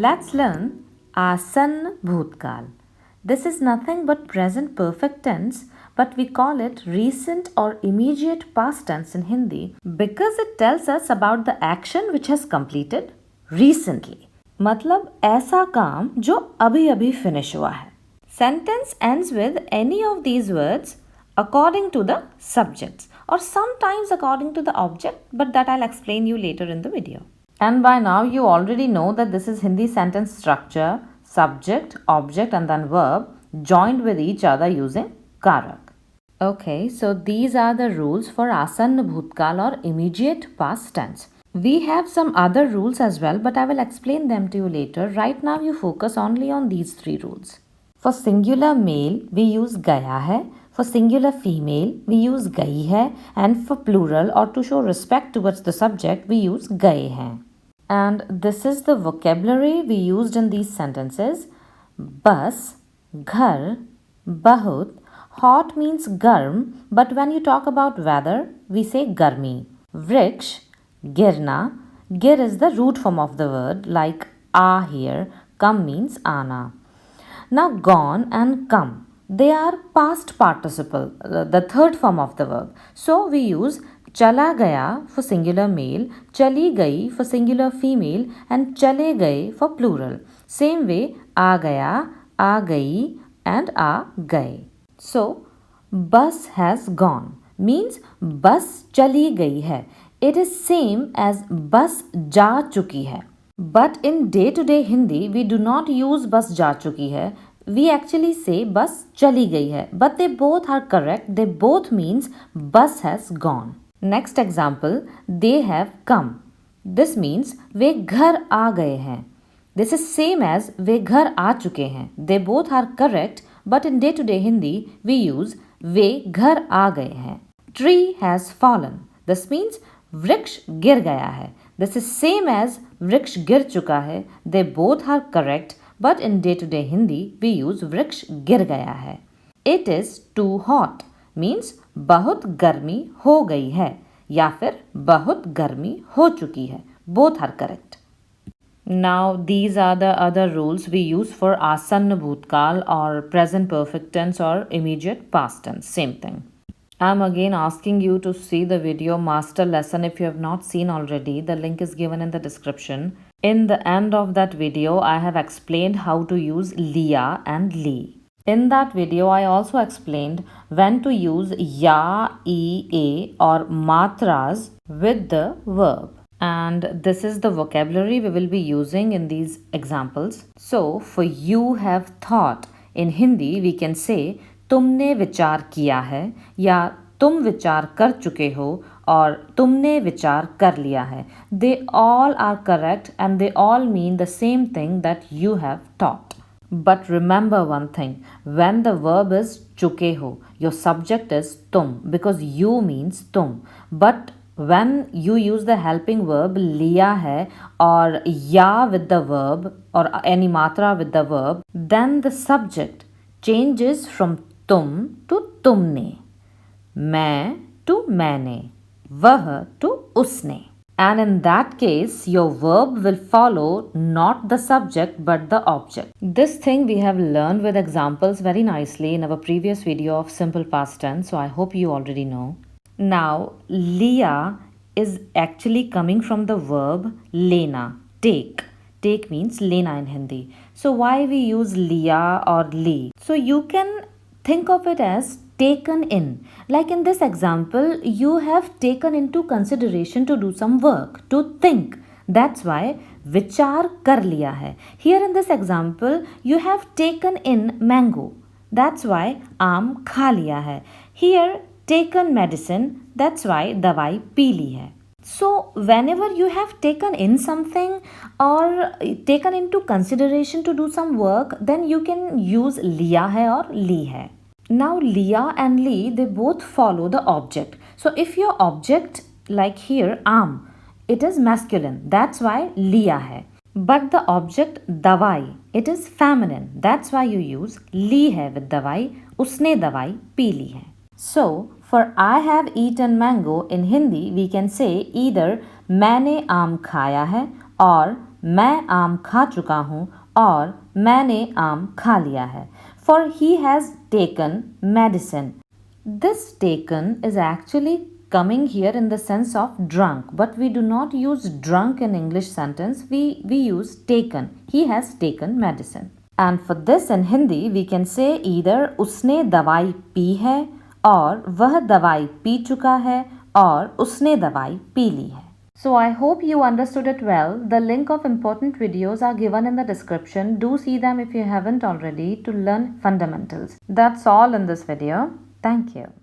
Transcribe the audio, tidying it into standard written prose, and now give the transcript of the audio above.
Let's learn Asan Bhutkal. This is nothing but present perfect tense, but we call it recent or immediate past tense in Hindi because it tells us about the action which has completed recently. मतलब ऐसा काम जो अभी अभी finish हुआ है. Sentence ends with any of these words according to the subjects or sometimes according to the object, but that I'll explain you later in the video. And by now you already know that this is Hindi sentence structure, subject, object and then verb joined with each other using karak. Okay, so these are the rules for Asanna Bhutkal or immediate past tense. We have some other rules as well, but I will explain them to you later. Right now you focus only on these three rules. For singular male, we use gaya hai. For singular female, we use gayi hai. And for plural or to show respect towards the subject, we use gaye hain. And this is the vocabulary we used in these sentences. Bus, ghar, bahut. Hot means garm, but when you talk about weather, we say garmi. Vriksh, girna. Gir is the root form of the word, like a here. Come means ana. Now gone and come. They are past participle, the third form of the verb. So we use chala gaya for singular male, chali gayi for singular female and chale gaye for plural. Same way a gaya, a gayi and a gaye. So bus has gone means bus chali gayi hai. It is same as bus ja chuki hai. But in day-to-day Hindi, we do not use bus ja chuki hai. We actually say bus chali gayi hai. But they both are correct. They both means bus has gone. Next example, they have come. This means वे घर आ गए हैं. This is same as वे घर आ चुके हैं. They both are correct, but in day-to-day Hindi, we use वे घर आ गए हैं. Tree has fallen. This means वृक्ष गिर गया है. This is same as वृक्ष गिर चुका है. They both are correct, but in day-to-day Hindi, we use वृक्ष गिर गया है. It is too hot means बहुत गर्मी हो गई है या फिर बहुत गर्मी हो चुकी है. Both are correct. Now these are the other rules we use for Asanna Bhutkal or present perfect tense or immediate past tense. Same thing. I'm again asking you to see the video master lesson if you have not seen already. The link is given in the description. In the end of that video, I have explained how to use liya and li. In that video, I also explained when to use ya, e, a or matras with the verb. And this is the vocabulary we will be using in these examples. So, for you have thought, in Hindi we can say तुमने विचार किया है या तुम विचार कर चुके हो और तुमने विचार कर लिया है. They all are correct and they all mean the same thing that you have taught. But remember one thing, when the verb is चुके हो, your subject is तुम because you means तुम. But when you use the helping verb लिया है or या with the verb or any matra with the verb, then the subject changes from तुम to तुमने, मैं to मैंने, वह to उसने. And in that case, your verb will follow not the subject but the object. This thing we have learned with examples very nicely in our previous video of simple past tense, so I hope you already know. Now, liya is actually coming from the verb lena, take. Take means lena in Hindi. So why we use liya or li? So you can think of it as taken in. Like in this example, you have taken into consideration to do some work, to think. That's why vichar kar liya hai. Here in this example, you have taken in mango. That's why aam kha liya hai. Here, taken medicine. That's why dawai pee li hai. So, whenever you have taken in something or taken into consideration to do some work, then you can use liya hai or li hai. Now, liya and li, they both follow the object. So, if your object, like here, aam, it is masculine. That's why liya hai. But the object dawai, it is feminine. That's why you use li hai with dawai. Usne dawai pee li hai. So, for I have eaten mango in Hindi, we can say either मैंने आम खाया है or मैं आम खा चुका हूँ और मैंने आम खा लिया है. For he has taken medicine. This taken is actually coming here in the sense of drunk, but we do not use drunk in English sentence. We use taken. He has taken medicine. And for this in Hindi we can say either उसने दवाई P है और वह दवाई P चुका है और उसने दवाई पी ली है. So I hope you understood it well. The link of important videos are given in the description. Do see them if you haven't already to learn fundamentals. That's all in this video. Thank you.